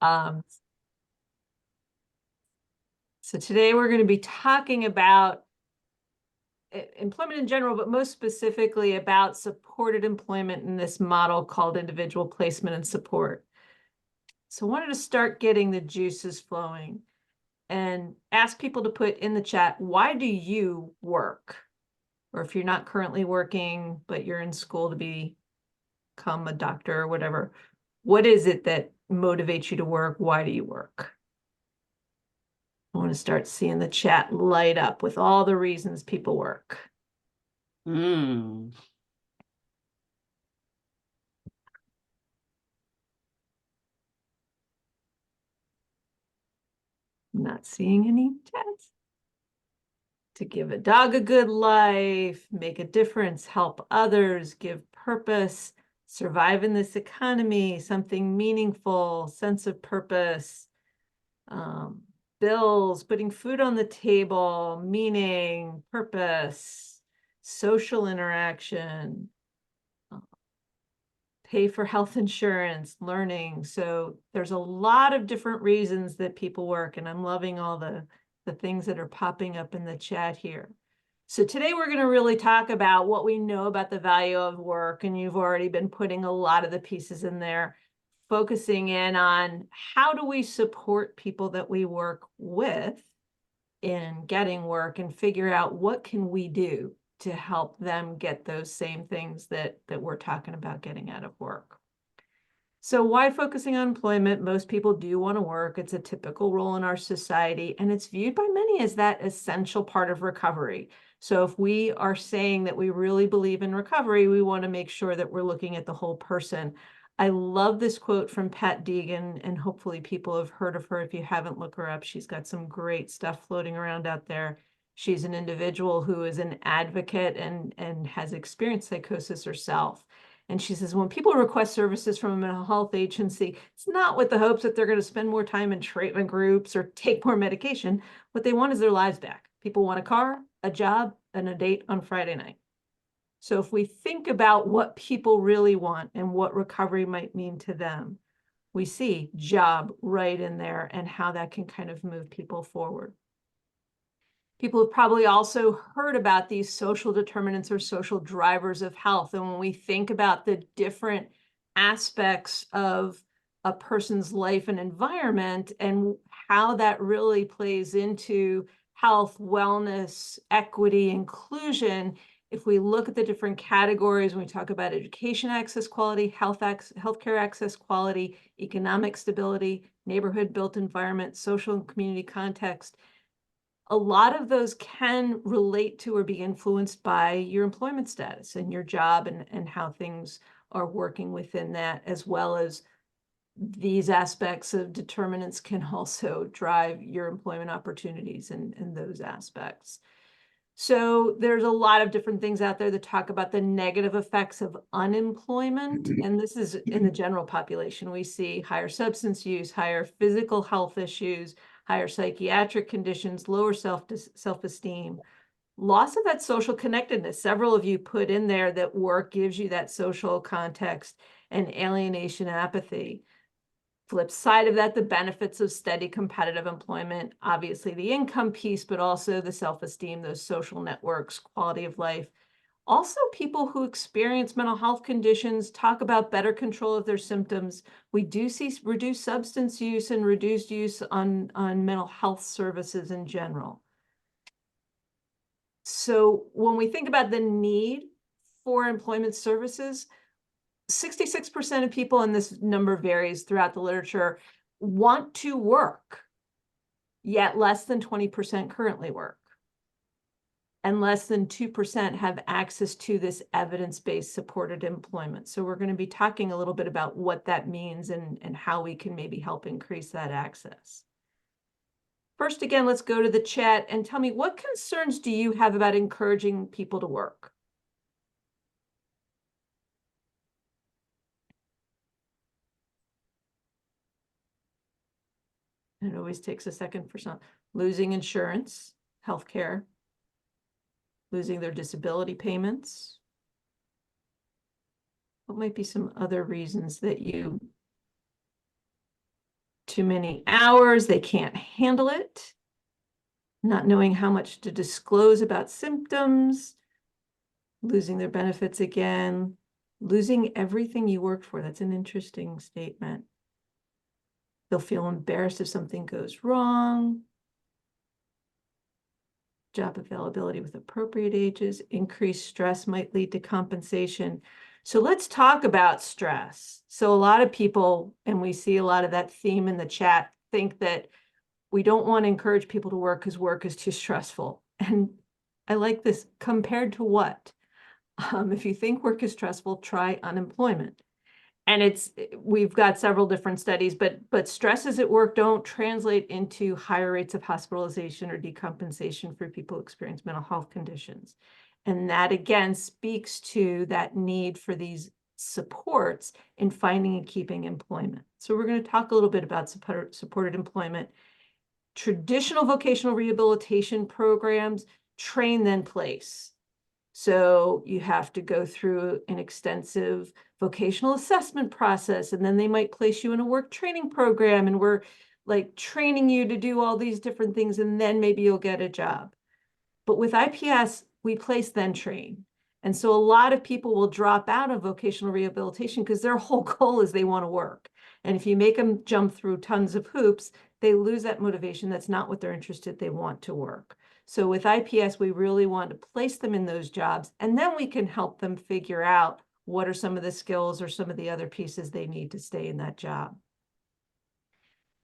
So today we're going to be talking about employment in general, but most specifically about supported employment in this model called individual placement and support. So I wanted to start getting the juices flowing and ask people to put in the chat, why do you work? Or if you're not currently working, but you're in school to become a doctor or whatever, what is it that motivates you to work? Why do you work? I want to start seeing the chat light up with all the reasons people work. Mm. Not seeing any chats. To give a dog a good life, make a difference, help others, give purpose, survive in this economy, something meaningful, sense of purpose, bills, putting food on the table, meaning, purpose, social interaction, pay for health insurance, learning. So there's a lot of different reasons that people work, and I'm loving all the things that are popping up in the chat here. So today we're going to really talk about what we know about the value of work, and you've already been putting a lot of the pieces in there, focusing in on how do we support people that we work with in getting work and figure out what can we do to help them get those same things that we're talking about getting out of work. So why focusing on employment? Most people do want to work. It's a typical role in our society, and it's viewed by many as that essential part of recovery. So if we are saying that we really believe in recovery, we want to make sure that we're looking at the whole person. I love this quote from Pat Deegan, and hopefully people have heard of her. If you haven't, look her up. She's got some great stuff floating around out there. She's an individual who is an advocate and has experienced psychosis herself. And she says, when people request services from a mental health agency, it's not with the hopes that they're going to spend more time in treatment groups or take more medication. What they want is their lives back. People want a car, a job, and a date on Friday night. So if we think about what people really want and what recovery might mean to them, we see job right in there and how that can kind of move people forward. People have probably also heard about these social determinants or social drivers of health. And when we think about the different aspects of a person's life and environment and how that really plays into health, wellness, equity, inclusion, if we look at the different categories, when we talk about education access quality, healthcare access quality, economic stability, neighborhood built environment, social and community context, a lot of those can relate to or be influenced by your employment status and your job and how things are working within that, as well as these aspects of determinants can also drive your employment opportunities in those aspects. So there's a lot of different things out there that talk about the negative effects of unemployment. And this is in the general population. We see higher substance use, higher physical health issues, higher psychiatric conditions, lower self-esteem, loss of that social connectedness. Several of you put in there that work gives you that social context, and alienation and apathy. Flip side of that, the benefits of steady competitive employment, obviously the income piece, but also the self-esteem, those social networks, quality of life. Also, people who experience mental health conditions talk about better control of their symptoms. We do see reduced substance use and reduced use on mental health services in general. So when we think about the need for employment services, 66% of people, and this number varies throughout the literature, want to work, yet less than 20% currently work. And less than 2% have access to this evidence-based supported employment. So we're going to be talking a little bit about what that means and how we can maybe help increase that access. First, again, let's go to the chat and tell me, what concerns do you have about encouraging people to work? It always takes a second for some. Losing insurance, healthcare, losing their disability payments. What might be some other reasons that you too many hours, they can't handle it, not knowing how much to disclose about symptoms, losing their benefits again, losing everything you worked for. That's an interesting statement. They'll feel embarrassed if something goes wrong. Job availability with appropriate ages, increased stress might lead to compensation. So let's talk about stress. So a lot of people, and we see a lot of that theme in the chat, think that we don't want to encourage people to work because work is too stressful. And I like this. Compared to what? If you think work is stressful, try unemployment. And we've got several different studies, but stresses at work don't translate into higher rates of hospitalization or decompensation for people who experience mental health conditions. And that again speaks to that need for these supports in finding and keeping employment. So we're going to talk a little bit about supported employment. Traditional vocational rehabilitation programs train then place. So you have to go through an extensive vocational assessment process, and then they might place you in a work training program, and we're like training you to do all these different things, and then maybe you'll get a job. But with IPS, we place then train. And so a lot of people will drop out of vocational rehabilitation because their whole goal is they want to work. And if you make them jump through tons of hoops, they lose that motivation. That's not what they're interested. They want to work. So with IPS, we really want to place them in those jobs, and then we can help them figure out what are some of the skills or some of the other pieces they need to stay in that job.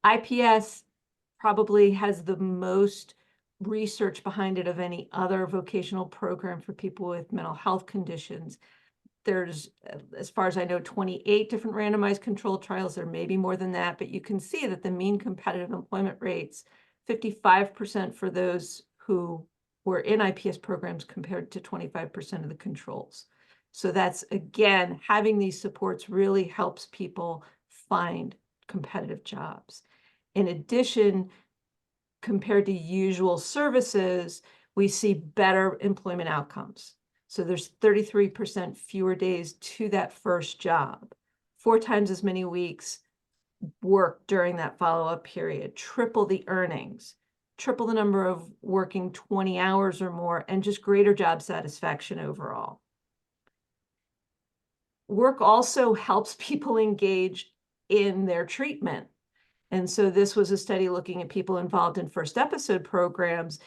IPS probably has the most research behind it of any other vocational program for people with mental health conditions. There's, as far as I know, 28 different randomized controlled trials. There may be more than that, but you can see that the mean competitive employment rates, 55% for those who were in IPS programs compared to 25% of the controls. So that's, again, having these supports really helps people find competitive jobs. In addition, compared to usual services, we see better employment outcomes. So there's 33% fewer days to that first job, 4 times as many weeks worked during that follow-up period, triple the earnings, triple the number of working 20 hours or more, and just greater job satisfaction overall. Work also helps people engage in their treatment. And so this was a study looking at people involved in first episode programs.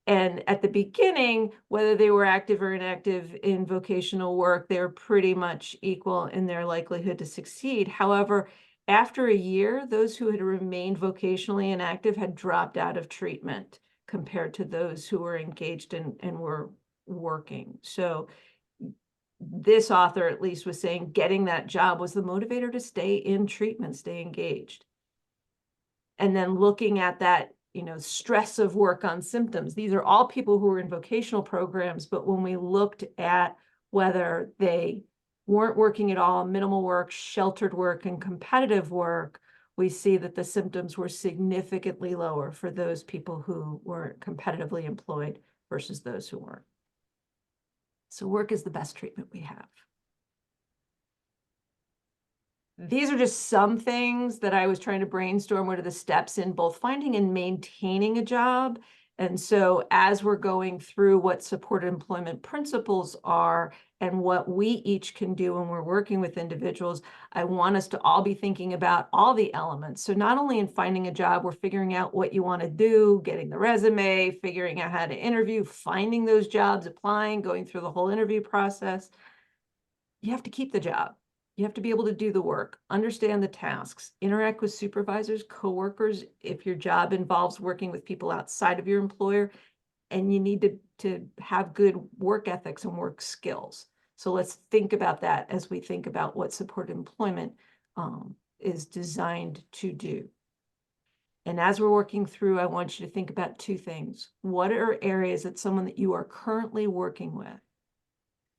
And at the beginning, whether they were active or inactive in vocational work, they were pretty much equal in their likelihood to succeed. However, after a year, those who had remained vocationally inactive had dropped out of treatment compared to those who were engaged and were working. So this author at least was saying getting that job was the motivator to stay in treatment, stay engaged. And then looking at that, stress of work on symptoms. These are all people who are in vocational programs, but when we looked at whether they weren't working at all, minimal work, sheltered work, and competitive work, we see that the symptoms were significantly lower for those people who were competitively employed versus those who weren't. So work is the best treatment we have. These are just some things that I was trying to brainstorm. What are the steps in both finding and maintaining a job? And so as we're going through what supported employment principles are and what we each can do when we're working with individuals, I want us to all be thinking about all the elements. So not only in finding a job, we're figuring out what you want to do, getting the resume, figuring out how to interview, finding those jobs, applying, going through the whole interview process. You have to keep the job. You have to be able to do the work, understand the tasks, interact with supervisors, coworkers, if your job involves working with people outside of your employer, and you need to have good work ethics and work skills. So let's think about that as we think about what supported employment is designed to do. And as we're working through, I want you to think about 2 things. What are areas that someone that you are currently working with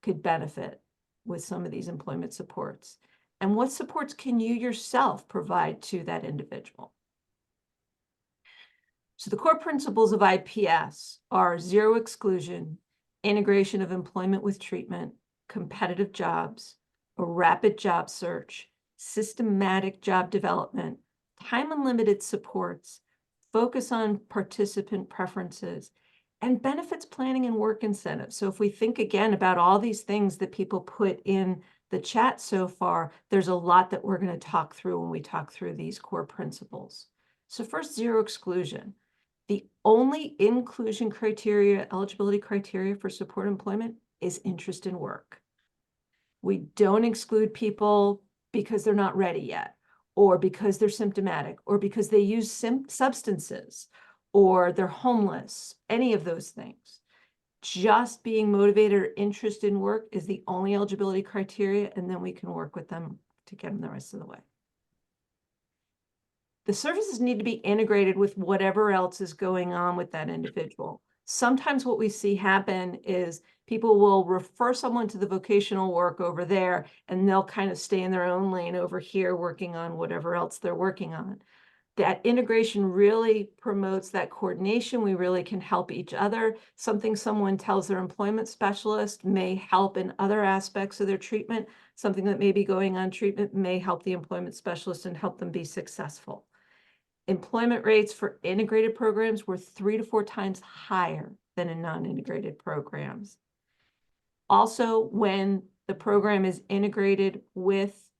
could benefit with some of these employment supports? And what supports can you yourself provide to that individual? So the core principles of IPS are zero exclusion, integration of employment with treatment, competitive jobs, a rapid job search, systematic job development, time unlimited supports, focus on participant preferences, and benefits planning and work incentives. So if we think again about all these things that people put in the chat so far, there's a lot that we're going to talk through when we talk through these core principles. So first, zero exclusion. The only inclusion criteria, eligibility criteria for support employment is interest in work. We don't exclude people because they're not ready yet, or because they're symptomatic, or because they use substances, or they're homeless, any of those things. Just being motivated or interest in work is the only eligibility criteria, and then we can work with them to get them the rest of the way. The services need to be integrated with whatever else is going on with that individual. Sometimes what we see happen is people will refer someone to the vocational work over there, and they'll kind of stay in their own lane over here working on whatever else they're working on. That integration really promotes that coordination. We really can help each other. Something someone tells their employment specialist may help in other aspects of their treatment. Something that may be going on treatment may help the employment specialist and help them be successful. Employment rates for integrated programs were 3 to 4 times higher than in non-integrated programs. Also, when the program is integrated with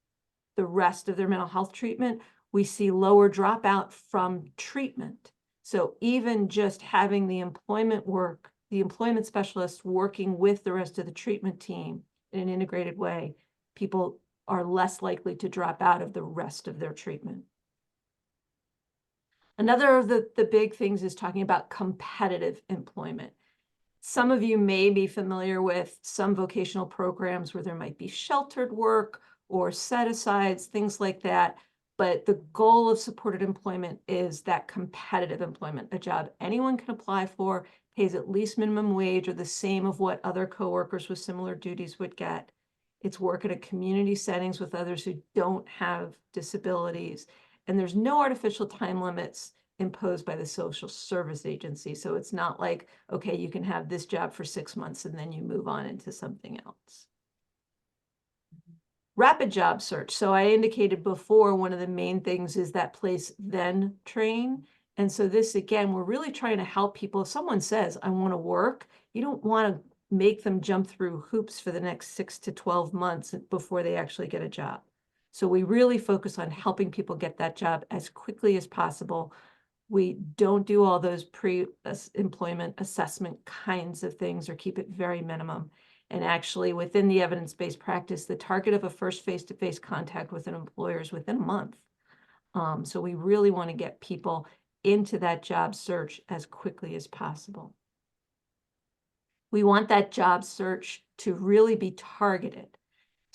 the rest of their mental health treatment, we see lower dropout from treatment. So even just having the employment specialist working with the rest of the treatment team in an integrated way, people are less likely to drop out of the rest of their treatment. Another of the big things is talking about competitive employment. Some of you may be familiar with some vocational programs where there might be sheltered work or set-asides, things like that. But the goal of supported employment is that competitive employment, a job anyone can apply for, pays at least minimum wage or the same of what other coworkers with similar duties would get. It's work in a community settings with others who don't have disabilities. And there's no artificial time limits imposed by the social service agency. So it's not like, okay, you can have this job for 6 months and then you move on into something else. Rapid job search. So I indicated before, one of the main things is that place then train. And so this, again, we're really trying to help people. If someone says, I want to work, you don't want to make them jump through hoops for the next 6 to 12 months before they actually get a job. So we really focus on helping people get that job as quickly as possible. We don't do all those pre-employment assessment kinds of things or keep it very minimum. And actually, within the evidence-based practice, the target of a first face-to-face contact with an employer is within a month. So we really want to get people into that job search as quickly as possible. We want that job search to really be targeted.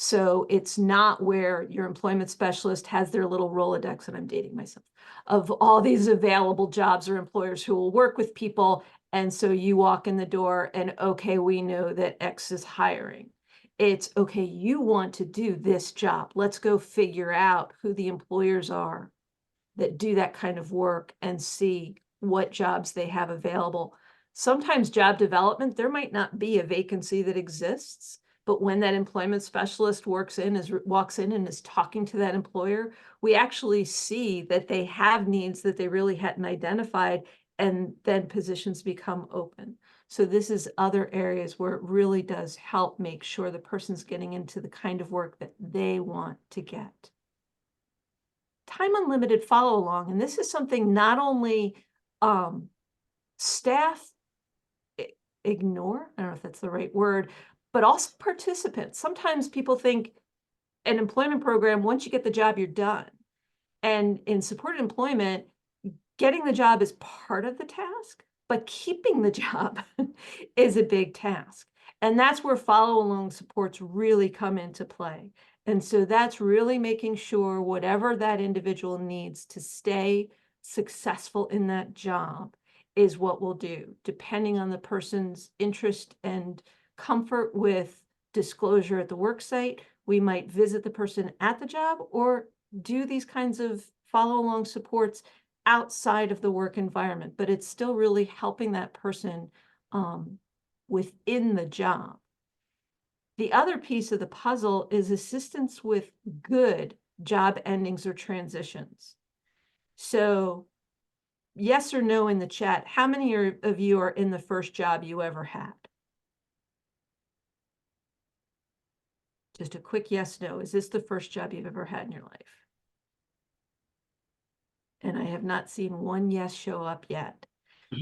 So it's not where your employment specialist has their little Rolodex, and I'm dating myself, of all these available jobs or employers who will work with people. And so you walk in the door and, okay, we know that X is hiring. It's, okay, you want to do this job. Let's go figure out who the employers are that do that kind of work and see what jobs they have available. Sometimes job development, there might not be a vacancy that exists, but when that employment specialist walks in and is talking to that employer, we actually see that they have needs that they really hadn't identified, and then positions become open. So this is other areas where it really does help make sure the person's getting into the kind of work that they want to get. Time unlimited follow along, and this is something not only staff ignore, I don't know if that's the right word, but also participants. Sometimes people think an employment program, once you get the job, you're done. And in supported employment, getting the job is part of the task, but keeping the job is a big task. And that's where follow along supports really come into play. And so that's really making sure whatever that individual needs to stay successful in that job is what we'll do, depending on the person's interest and comfort with disclosure at the work site. We might visit the person at the job or do these kinds of follow along supports outside of the work environment, but it's still really helping that person within the job. The other piece of the puzzle is assistance with good job endings or transitions. So yes or no in the chat, how many of you are in the first job you ever had? Just a quick yes, no. Is this the first job you've ever had in your life? And I have not seen one yes show up yet.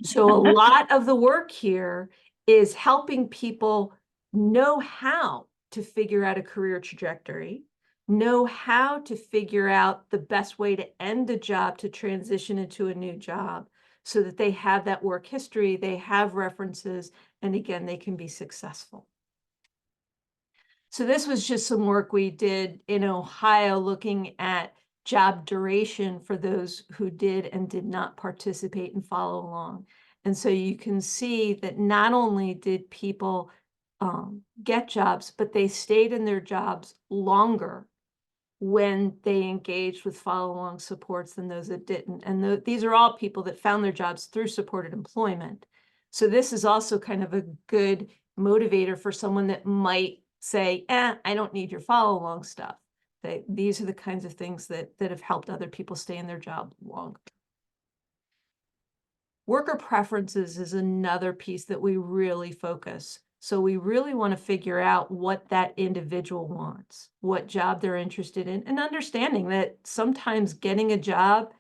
So a lot of the work here is helping people know how to figure out a career trajectory, know how to figure out the best way to end a job to transition into a new job so that they have that work history, they have references, and again, they can be successful. So this was just some work we did in Ohio looking at job duration for those who did and did not participate and follow along. And so you can see that not only did people get jobs, but they stayed in their jobs longer when they engaged with follow-along supports than those that didn't. And these are all people that found their jobs through supported employment. So this is also kind of a good motivator for someone that might say, I don't need your follow-along stuff. These are the kinds of things that have helped other people stay in their job longer. Worker preferences is another piece that we really focus. So we really want to figure out what that individual wants, what job they're interested in, and understanding that sometimes getting a job,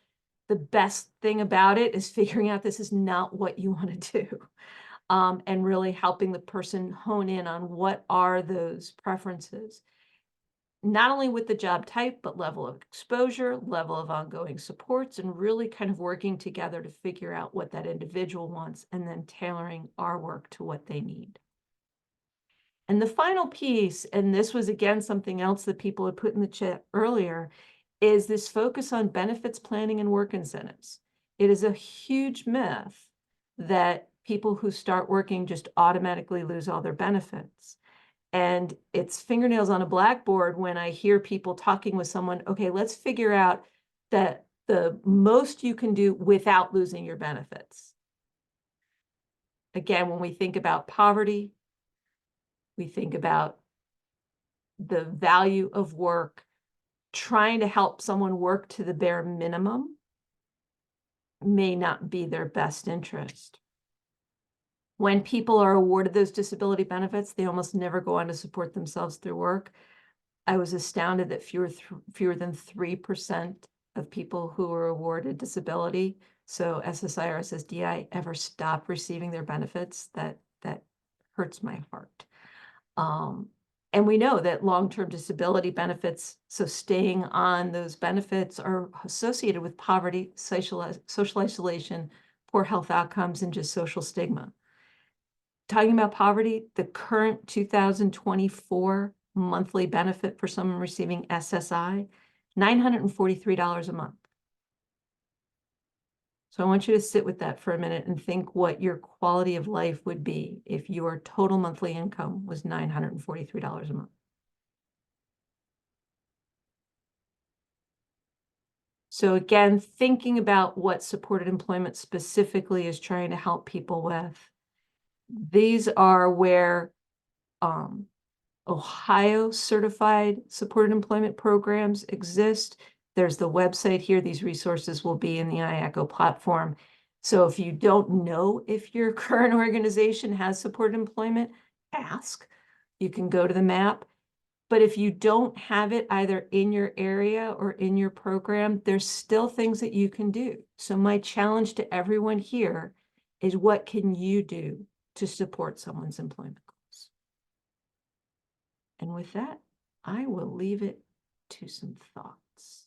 the best thing about it is figuring out this is not what you want to do. And really helping the person hone in on what are those preferences. Not only with the job type, but level of exposure, level of ongoing supports, and really kind of working together to figure out what that individual wants and then tailoring our work to what they need. And the final piece, and this was again something else that people had put in the chat earlier, is this focus on benefits planning and work incentives. It is a huge myth that people who start working just automatically lose all their benefits. And it's fingernails on a blackboard when I hear people talking with someone, okay, let's figure out that the most you can do without losing your benefits. Again, when we think about poverty, we think about the value of work, trying to help someone work to the bare minimum may not be their best interest. When people are awarded those disability benefits, they almost never go on to support themselves through work. I was astounded that fewer than 3% of people who were awarded disability, so SSI or SSDI, ever stop receiving their benefits. That hurts my heart. And we know that long-term disability benefits, so staying on those benefits, are associated with poverty, social isolation, poor health outcomes, and just social stigma. Talking about poverty, the current 2024 monthly benefit for someone receiving SSI, $943 a month. So I want you to sit with that for a minute and think what your quality of life would be if your total monthly income was $943 a month. So again, thinking about what supported employment specifically is trying to help people with. These are where Ohio certified supported employment programs exist. There's the website here. These resources will be in the iEcho platform. So if you don't know if your current organization has supported employment, ask. You can go to the map. But if you don't have it either in your area or in your program, there's still things that you can do. So my challenge to everyone here is, what can you do to support someone's employment goals? And with that, I will leave it to some thoughts.